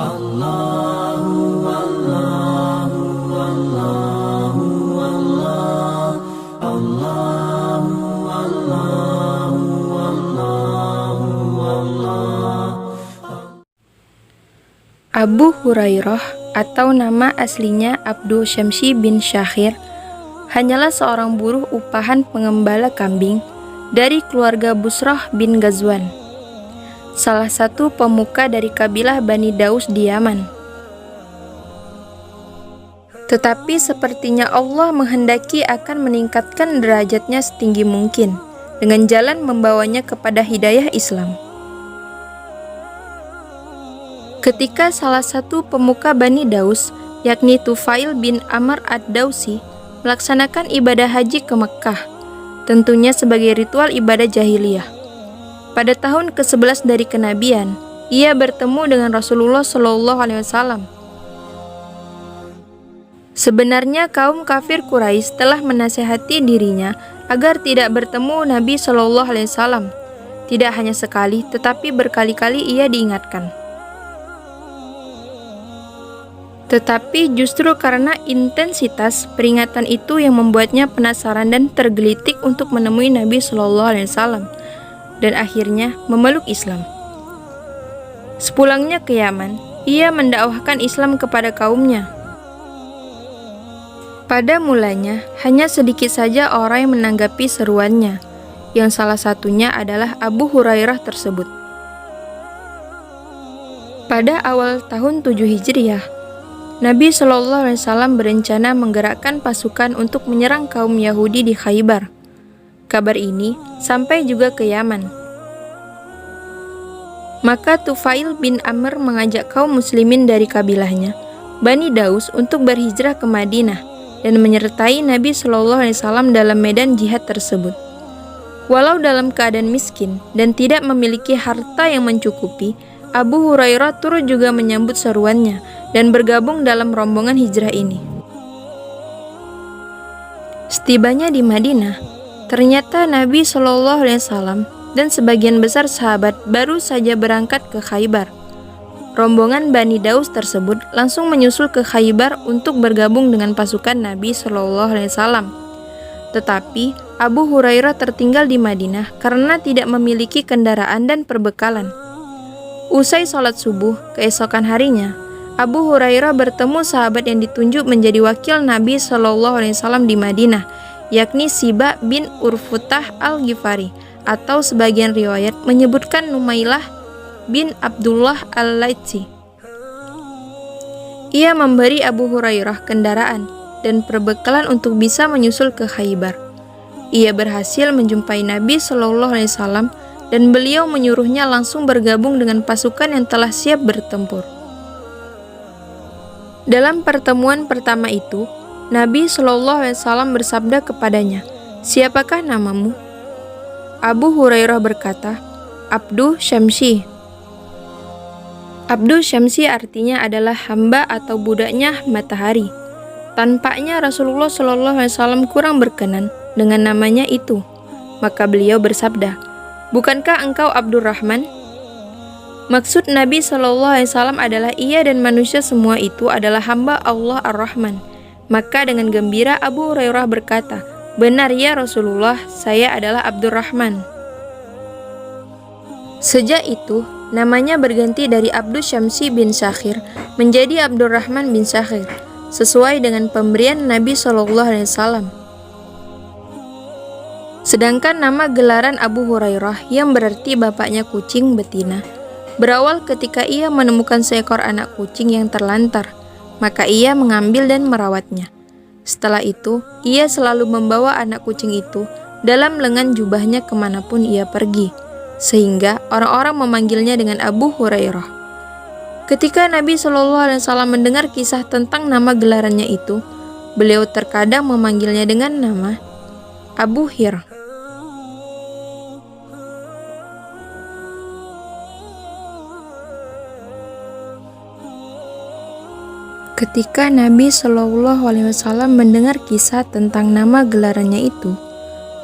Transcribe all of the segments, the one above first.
Allahu Allahu Allahu Allah, Allahu Allahu Allahu Allah. Abu Hurairah atau nama aslinya Abdul Syamsi bin Syakhir hanyalah seorang buruh upahan pengembala kambing dari keluarga Busrah bin Ghazwan, salah satu pemuka dari kabilah Bani Daus di Yaman. Tetapi sepertinya Allah menghendaki akan meningkatkan derajatnya setinggi mungkin dengan jalan membawanya kepada hidayah Islam. Ketika salah satu pemuka Bani Daus, yakni Tufail bin Amr ad-Dausi, melaksanakan ibadah haji ke Mekkah, tentunya sebagai ritual ibadah jahiliyah. Pada tahun ke-11 dari kenabian, ia bertemu dengan Rasulullah SAW. Sebenarnya kaum kafir Quraisy telah menasihati dirinya agar tidak bertemu Nabi SAW. Tidak hanya sekali, tetapi berkali-kali ia diingatkan. Tetapi justru karena intensitas peringatan itu yang membuatnya penasaran dan tergelitik untuk menemui Nabi SAW, dan akhirnya memeluk Islam. Sepulangnya ke Yaman, ia mendakwahkan Islam kepada kaumnya. Pada mulanya, hanya sedikit saja orang yang menanggapi seruannya, yang salah satunya adalah Abu Hurairah tersebut. Pada awal tahun 7 Hijriah, Nabi SAW berencana menggerakkan pasukan untuk menyerang kaum Yahudi di Khaybar. Kabar ini sampai juga ke Yaman. Maka Tufail bin Amr mengajak kaum muslimin dari kabilahnya, Bani Daus, untuk berhijrah ke Madinah dan menyertai Nabi SAW dalam medan jihad tersebut. Walau dalam keadaan miskin dan tidak memiliki harta yang mencukupi, Abu Hurairah turut juga menyambut seruannya dan bergabung dalam rombongan hijrah ini. Setibanya di Madinah, ternyata Nabi SAW dan sebagian besar sahabat baru saja berangkat ke Khaybar. Rombongan Bani Daus tersebut langsung menyusul ke Khaybar untuk bergabung dengan pasukan Nabi SAW. Tetapi Abu Hurairah tertinggal di Madinah karena tidak memiliki kendaraan dan perbekalan. Usai sholat subuh keesokan harinya, Abu Hurairah bertemu sahabat yang ditunjuk menjadi wakil Nabi SAW di Madinah, yakni Siba bin Urfutah al-Ghifari, atau sebagian riwayat menyebutkan Numailah bin Abdullah al-Laitsi. Ia memberi Abu Hurairah kendaraan dan perbekalan untuk bisa menyusul ke Khaybar. Ia berhasil menjumpai Nabi SAW dan beliau menyuruhnya langsung bergabung dengan pasukan yang telah siap bertempur. Dalam pertemuan pertama itu, Nabi SAW bersabda kepadanya, "Siapakah namamu?" Abu Hurairah berkata, "Abdu Syamsi." Abdu Syamsi artinya adalah hamba atau budaknya matahari. Tampaknya Rasulullah SAW kurang berkenan dengan namanya itu. Maka beliau bersabda, "Bukankah engkau Abdurrahman?" Maksud Nabi SAW adalah ia dan manusia semua itu adalah hamba Allah Ar-Rahman. Maka dengan gembira Abu Hurairah berkata, "Benar ya Rasulullah, saya adalah Abdurrahman." Sejak itu, namanya berganti dari Abdu Syamsi bin Syakhir menjadi Abdurrahman bin Syakhir, sesuai dengan pemberian Nabi SAW. Sedangkan nama gelaran Abu Hurairah yang berarti bapaknya kucing betina, berawal ketika ia menemukan seekor anak kucing yang terlantar, maka ia mengambil dan merawatnya. Setelah itu, ia selalu membawa anak kucing itu dalam lengan jubahnya kemanapun ia pergi, sehingga orang-orang memanggilnya dengan Abu Hurairah. Ketika Nabi SAW mendengar kisah tentang nama gelarannya itu, beliau terkadang memanggilnya dengan nama Abu Hir. Ketika Nabi SAW mendengar kisah tentang nama gelarannya itu,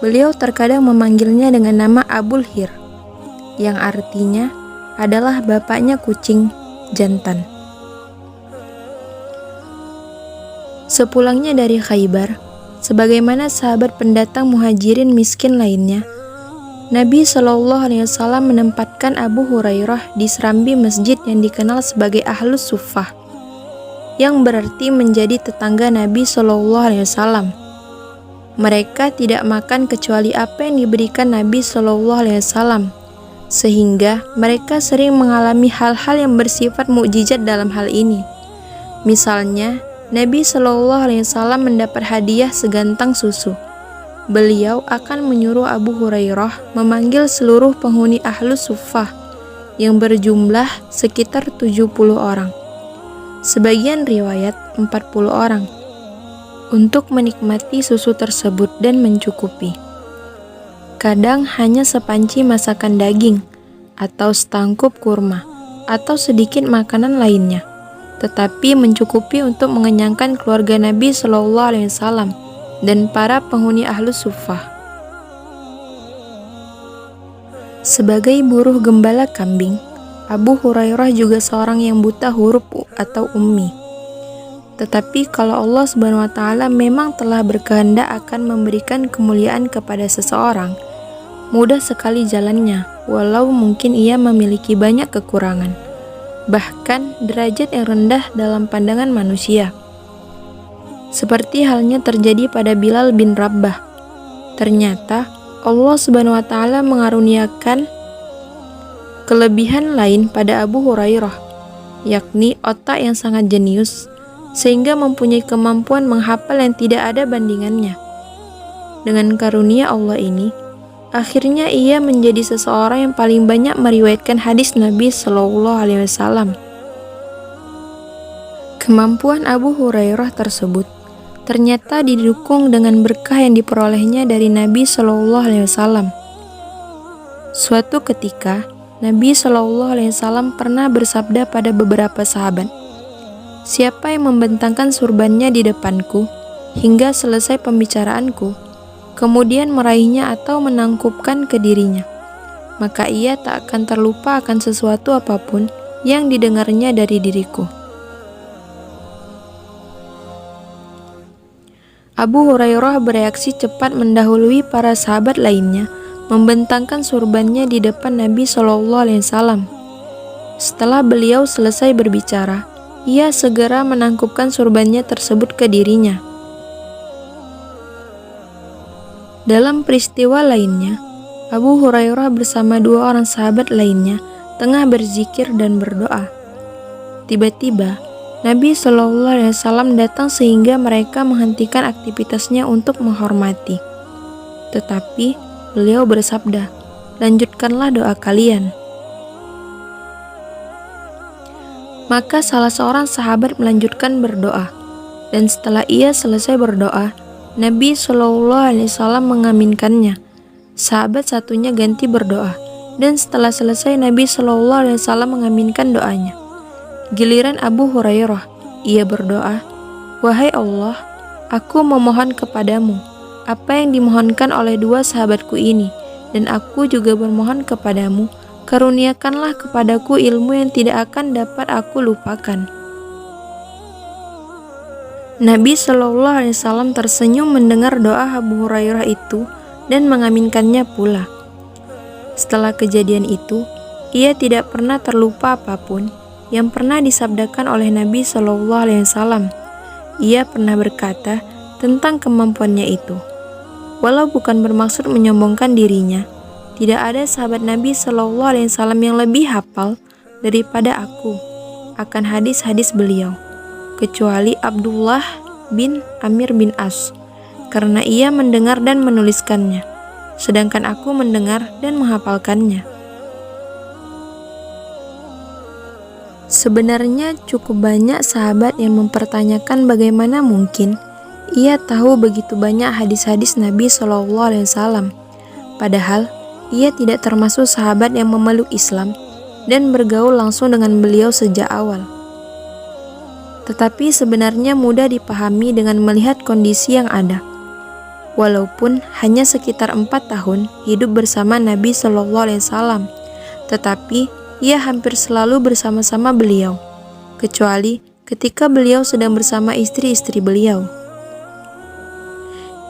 beliau terkadang memanggilnya dengan nama Abul Hir, yang artinya adalah bapaknya kucing jantan. Sepulangnya dari Khaybar, sebagaimana sahabat pendatang muhajirin miskin lainnya, Nabi Shallallahu Alaihi Wasallam menempatkan Abu Hurairah di serambi masjid yang dikenal sebagai Ahlus Suffah, yang berarti menjadi tetangga Nabi Shallallahu Alaihi Wasallam. Mereka tidak makan kecuali apa yang diberikan Nabi Shallallahu Alaihi Wasallam, sehingga mereka sering mengalami hal-hal yang bersifat mukjizat dalam hal ini. Misalnya, Nabi Shallallahu Alaihi Wasallam mendapat hadiah segantang susu. Beliau akan menyuruh Abu Hurairah memanggil seluruh penghuni Ahlus Suffah yang berjumlah sekitar 70 orang. Sebagian riwayat 40 orang untuk menikmati susu tersebut dan mencukupi. Kadang hanya sepanci masakan daging atau setangkup kurma atau sedikit makanan lainnya, tetapi mencukupi untuk mengenyangkan keluarga Nabi Shallallahu Alaihi Wasallam dan para penghuni Ahlus Suffah. Sebagai buruh gembala kambing, Abu Hurairah juga seorang yang buta huruf atau ummi. Tetapi kalau Allah Subhanahu wa taala memang telah berkehendak akan memberikan kemuliaan kepada seseorang, mudah sekali jalannya, walau mungkin ia memiliki banyak kekurangan, bahkan derajat yang rendah dalam pandangan manusia. Seperti halnya terjadi pada Bilal bin Rabah. Ternyata Allah Subhanahu wa taala mengaruniakan kelebihan lain pada Abu Hurairah, yakni otak yang sangat jenius, sehingga mempunyai kemampuan menghafal yang tidak ada bandingannya. Dengan karunia Allah ini, akhirnya ia menjadi seseorang yang paling banyak meriwayatkan hadis Nabi Shallallahu Alaihi Wasallam. Kemampuan Abu Hurairah tersebut ternyata didukung dengan berkah yang diperolehnya dari Nabi Shallallahu Alaihi Wasallam. Suatu ketika, Nabi Shallallahu Alaihi Wasallam pernah bersabda pada beberapa sahabat, "Siapa yang membentangkan surbannya di depanku hingga selesai pembicaraanku, kemudian meraihnya atau menangkupkan ke dirinya, maka ia tak akan terlupa akan sesuatu apapun yang didengarnya dari diriku." Abu Hurairah bereaksi cepat mendahului para sahabat lainnya, membentangkan surbannya di depan Nabi Shallallahu Alaihi Wasallam. Setelah beliau selesai berbicara, ia segera menangkupkan surbannya tersebut ke dirinya. Dalam peristiwa lainnya, Abu Hurairah bersama dua orang sahabat lainnya tengah berzikir dan berdoa. Tiba-tiba, Nabi Shallallahu Alaihi Wasallam datang sehingga mereka menghentikan aktivitasnya untuk menghormati. Tetapi beliau bersabda, "Lanjutkanlah doa kalian." Maka salah seorang sahabat melanjutkan berdoa, dan setelah ia selesai berdoa, Nabi Shallallahu Alaihi Wasallam mengaminkannya. Sahabat satunya ganti berdoa, dan setelah selesai Nabi Shallallahu Alaihi Wasallam mengaminkan doanya. Giliran Abu Hurairah, ia berdoa, "Wahai Allah, aku memohon kepadamu apa yang dimohonkan oleh dua sahabatku ini, dan aku juga bermohon kepadamu, karuniakanlah kepadaku ilmu yang tidak akan dapat aku lupakan." Nabi Shallallahu Alaihi Wasallam tersenyum mendengar doa Abu Hurairah itu dan mengaminkannya pula. Setelah kejadian itu, ia tidak pernah terlupa apapun yang pernah disabdakan oleh Nabi Shallallahu Alaihi Wasallam. Ia pernah berkata tentang kemampuannya itu, "Walau bukan bermaksud menyombongkan dirinya, tidak ada sahabat Nabi Shallallahu Alaihi Wasallam yang lebih hafal daripada aku akan hadis-hadis beliau, kecuali Abdullah bin Amir bin As, karena ia mendengar dan menuliskannya, sedangkan aku mendengar dan menghafalkannya." Sebenarnya cukup banyak sahabat yang mempertanyakan bagaimana mungkin ia tahu begitu banyak hadis-hadis Nabi Shallallahu Alaihi Wasallam, padahal ia tidak termasuk sahabat yang memeluk Islam dan bergaul langsung dengan beliau sejak awal. Tetapi sebenarnya mudah dipahami dengan melihat kondisi yang ada. Walaupun hanya sekitar 4 tahun hidup bersama Nabi Shallallahu Alaihi Wasallam, tetapi ia hampir selalu bersama-sama beliau, kecuali ketika beliau sedang bersama istri-istri beliau.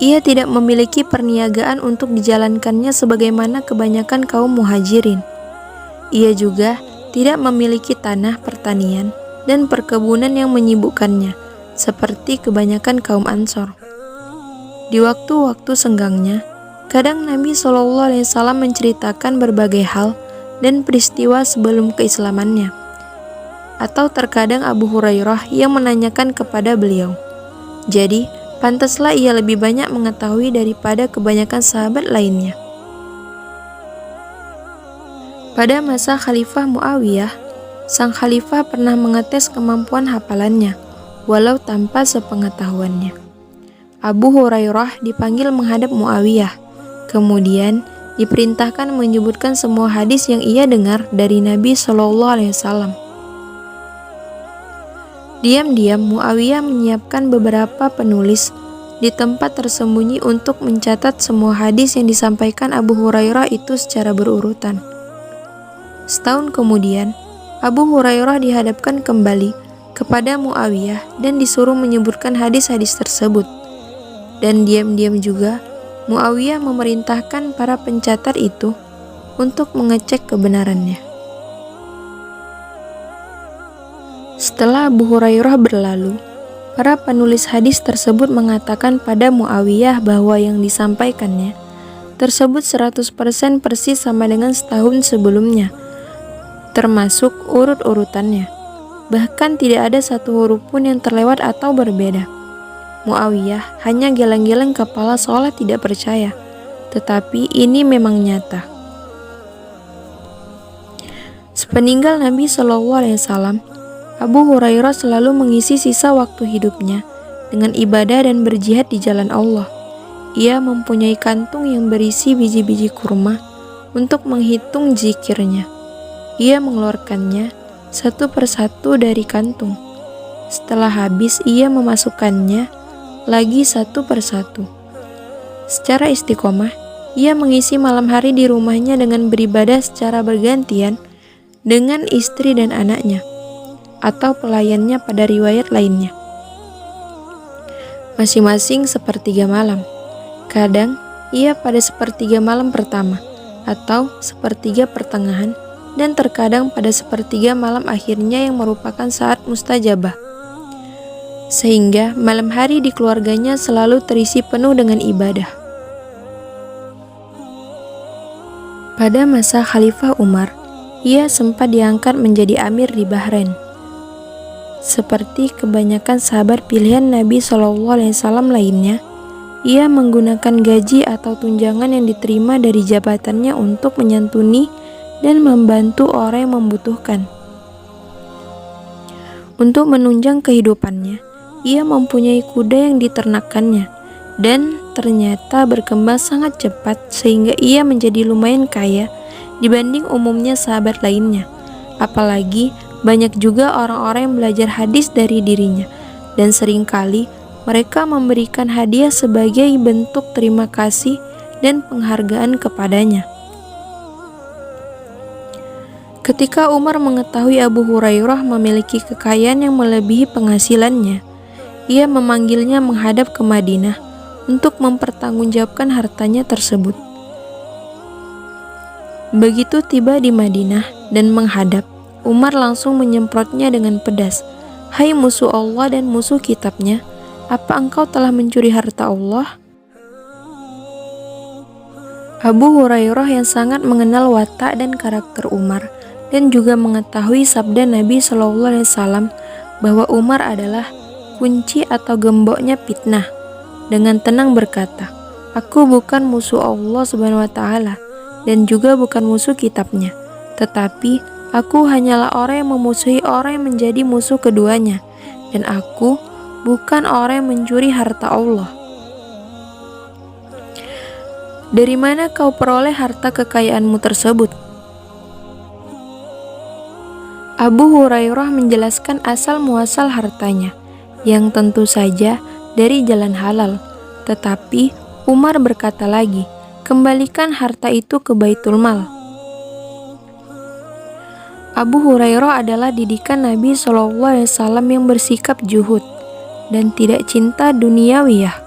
Ia tidak memiliki perniagaan untuk dijalankannya sebagaimana kebanyakan kaum muhajirin. Ia juga tidak memiliki tanah pertanian dan perkebunan yang menyibukkannya, seperti kebanyakan kaum Ansor. Di waktu-waktu senggangnya, kadang Nabi SAW menceritakan berbagai hal dan peristiwa sebelum keislamannya. Atau terkadang Abu Hurairah yang menanyakan kepada beliau. Jadi, pantaslah ia lebih banyak mengetahui daripada kebanyakan sahabat lainnya. Pada masa Khalifah Muawiyah, sang khalifah pernah mengetes kemampuan hafalannya, walau tanpa sepengetahuannya. Abu Hurairah dipanggil menghadap Muawiyah, kemudian diperintahkan menyebutkan semua hadis yang ia dengar dari Nabi SAW. Diam-diam Muawiyah menyiapkan beberapa penulis di tempat tersembunyi untuk mencatat semua hadis yang disampaikan Abu Hurairah itu secara berurutan. Setahun kemudian, Abu Hurairah dihadapkan kembali kepada Muawiyah dan disuruh menyebutkan hadis-hadis tersebut. Dan diam-diam juga Muawiyah memerintahkan para pencatat itu untuk mengecek kebenarannya. Setelah Abu Hurairah berlalu, para penulis hadis tersebut mengatakan pada Muawiyah bahwa yang disampaikannya tersebut 100% persis sama dengan setahun sebelumnya, termasuk urut-urutannya. Bahkan tidak ada satu huruf pun yang terlewat atau berbeda. Muawiyah hanya geleng-geleng kepala seolah tidak percaya, tetapi ini memang nyata. Sepeninggal Nabi SAW, Abu Hurairah selalu mengisi sisa waktu hidupnya dengan ibadah dan berjihad di jalan Allah. Ia mempunyai kantung yang berisi biji-biji kurma untuk menghitung zikirnya. Ia mengeluarkannya satu persatu dari kantung. Setelah habis, ia memasukkannya lagi satu persatu. Secara istiqomah, ia mengisi malam hari di rumahnya dengan beribadah secara bergantian dengan istri dan anaknya, atau pelayannya pada riwayat lainnya. Masing-masing sepertiga malam. Kadang ia pada sepertiga malam pertama, atau sepertiga pertengahan, dan terkadang pada sepertiga malam akhirnya yang merupakan saat mustajabah. Sehingga malam hari di keluarganya selalu terisi penuh dengan ibadah. Pada masa Khalifah Umar, ia sempat diangkat menjadi amir di Bahrain. Seperti kebanyakan sahabat pilihan Nabi SAW lainnya, ia menggunakan gaji atau tunjangan yang diterima dari jabatannya untuk menyantuni dan membantu orang yang membutuhkan. Untuk menunjang kehidupannya, ia mempunyai kuda yang diternakannya dan ternyata berkembang sangat cepat sehingga ia menjadi lumayan kaya dibanding umumnya sahabat lainnya. Apalagi banyak juga orang-orang yang belajar hadis dari dirinya, dan seringkali mereka memberikan hadiah sebagai bentuk terima kasih dan penghargaan kepadanya. Ketika Umar mengetahui Abu Hurairah memiliki kekayaan yang melebihi penghasilannya, ia memanggilnya menghadap ke Madinah untuk mempertanggungjawabkan hartanya tersebut. Begitu tiba di Madinah dan menghadap, Umar langsung menyemprotnya dengan pedas. "Hai musuh Allah dan musuh kitabnya, apa engkau telah mencuri harta Allah?" Abu Hurairah yang sangat mengenal watak dan karakter Umar dan juga mengetahui sabda Nabi SAW bahwa Umar adalah kunci atau gemboknya fitnah, dengan tenang berkata, "Aku bukan musuh Allah SWT dan juga bukan musuh kitabnya, tetapi aku hanyalah orang yang memusuhi orang yang menjadi musuh keduanya, dan aku bukan orang yang mencuri harta Allah." "Dari mana kau peroleh harta kekayaanmu tersebut?" Abu Hurairah menjelaskan asal muasal hartanya, yang tentu saja dari jalan halal. Tetapi Umar berkata lagi, "Kembalikan harta itu ke Baitul Mal." Abu Hurairah adalah didikan Nabi SAW yang bersikap juhud dan tidak cinta duniawiyah.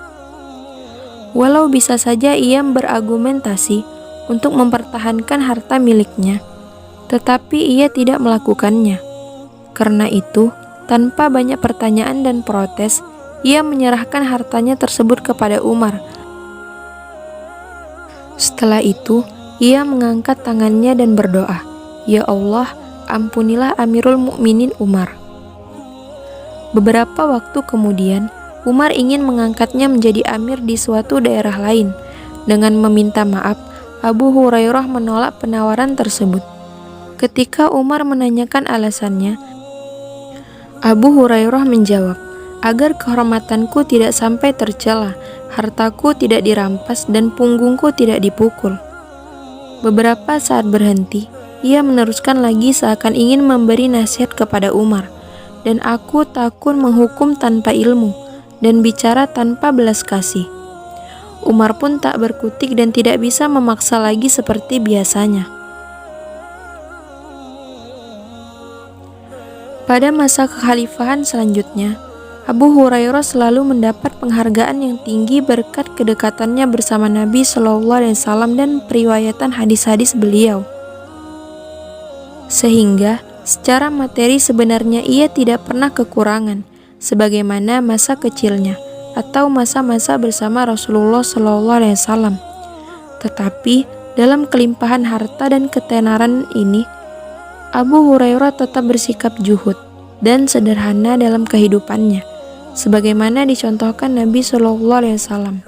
Walau bisa saja ia berargumentasi untuk mempertahankan harta miliknya, tetapi ia tidak melakukannya. Karena itu, tanpa banyak pertanyaan dan protes, ia menyerahkan hartanya tersebut kepada Umar. Setelah itu, ia mengangkat tangannya dan berdoa, "Ya Allah, ampunilah Amirul Mukminin Umar." Beberapa waktu kemudian, Umar ingin mengangkatnya menjadi amir di suatu daerah lain. Dengan meminta maaf, Abu Hurairah menolak penawaran tersebut. Ketika Umar menanyakan alasannya, Abu Hurairah menjawab, "Agar kehormatanku tidak sampai tercela, hartaku tidak dirampas, dan punggungku tidak dipukul." Beberapa saat berhenti, ia meneruskan lagi seakan ingin memberi nasihat kepada Umar, "Dan aku takut menghukum tanpa ilmu dan bicara tanpa belas kasih." Umar pun tak berkutik dan tidak bisa memaksa lagi seperti biasanya. Pada masa kekhalifahan selanjutnya, Abu Hurairah selalu mendapat penghargaan yang tinggi berkat kedekatannya bersama Nabi SAW dan periwayatan hadis-hadis beliau. Sehingga secara materi sebenarnya ia tidak pernah kekurangan, sebagaimana masa kecilnya atau masa-masa bersama Rasulullah SAW. Tetapi dalam kelimpahan harta dan ketenaran ini, Abu Hurairah tetap bersikap juhud dan sederhana dalam kehidupannya, sebagaimana dicontohkan Nabi SAW.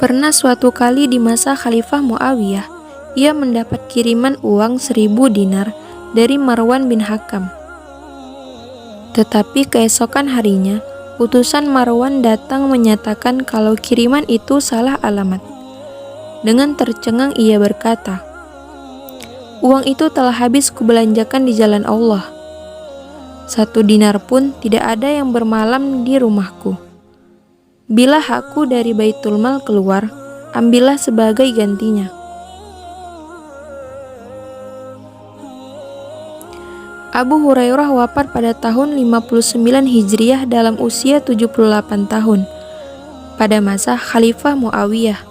Pernah suatu kali di masa Khalifah Muawiyah, ia mendapat kiriman uang 1000 dinar dari Marwan bin Hakam. Tetapi keesokan harinya, utusan Marwan datang menyatakan kalau kiriman itu salah alamat. Dengan tercengang ia berkata, "Uang itu telah habis kubelanjakan di jalan Allah. 1 dinar pun tidak ada yang bermalam di rumahku. Bila hakku dari Baitul Mal keluar, ambillah sebagai gantinya." Abu Hurairah wafat pada tahun 59 Hijriah dalam usia 78 tahun. Pada masa Khalifah Muawiyah,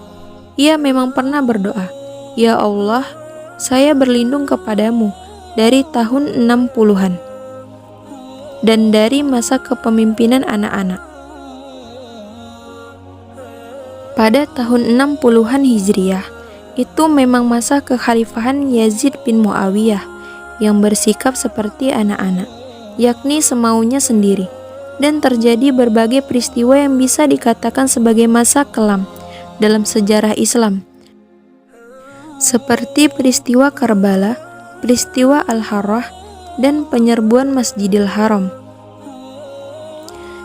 ia memang pernah berdoa, "Ya Allah, saya berlindung kepadamu dari tahun 60-an dan dari masa kepemimpinan anak-anak." Pada tahun 60-an Hijriah, itu memang masa kekhalifahan Yazid bin Muawiyah yang bersikap seperti anak-anak, yakni semaunya sendiri, dan terjadi berbagai peristiwa yang bisa dikatakan sebagai masa kelam dalam sejarah Islam, seperti peristiwa Karbala, peristiwa Al-Harrah, dan penyerbuan Masjidil Haram.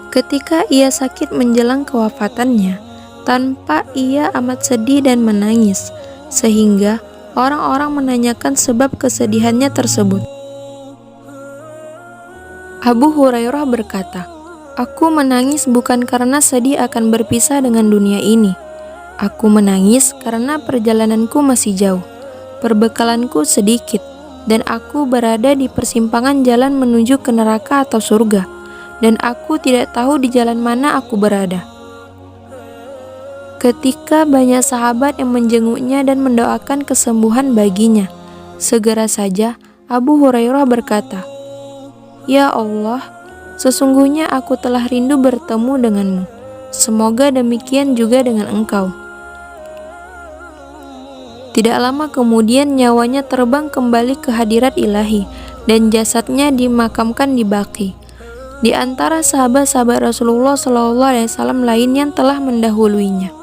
Ketika ia sakit menjelang kewafatannya, tanpa ia amat sedih dan menangis, sehingga orang-orang menanyakan sebab kesedihannya tersebut. Abu Hurairah berkata, "Aku menangis bukan karena sedih akan berpisah dengan dunia ini. Aku menangis karena perjalananku masih jauh, perbekalanku sedikit, dan aku berada di persimpangan jalan menuju ke neraka atau surga, dan aku tidak tahu di jalan mana aku berada." Ketika banyak sahabat yang menjenguknya dan mendoakan kesembuhan baginya, segera saja Abu Hurairah berkata, "Ya Allah, sesungguhnya aku telah rindu bertemu denganmu. Semoga demikian juga dengan engkau." Tidak lama kemudian nyawanya terbang kembali ke hadirat ilahi dan jasadnya dimakamkan di Baqi. Di antara sahabat-sahabat Rasulullah SAW lain yang telah mendahuluinya.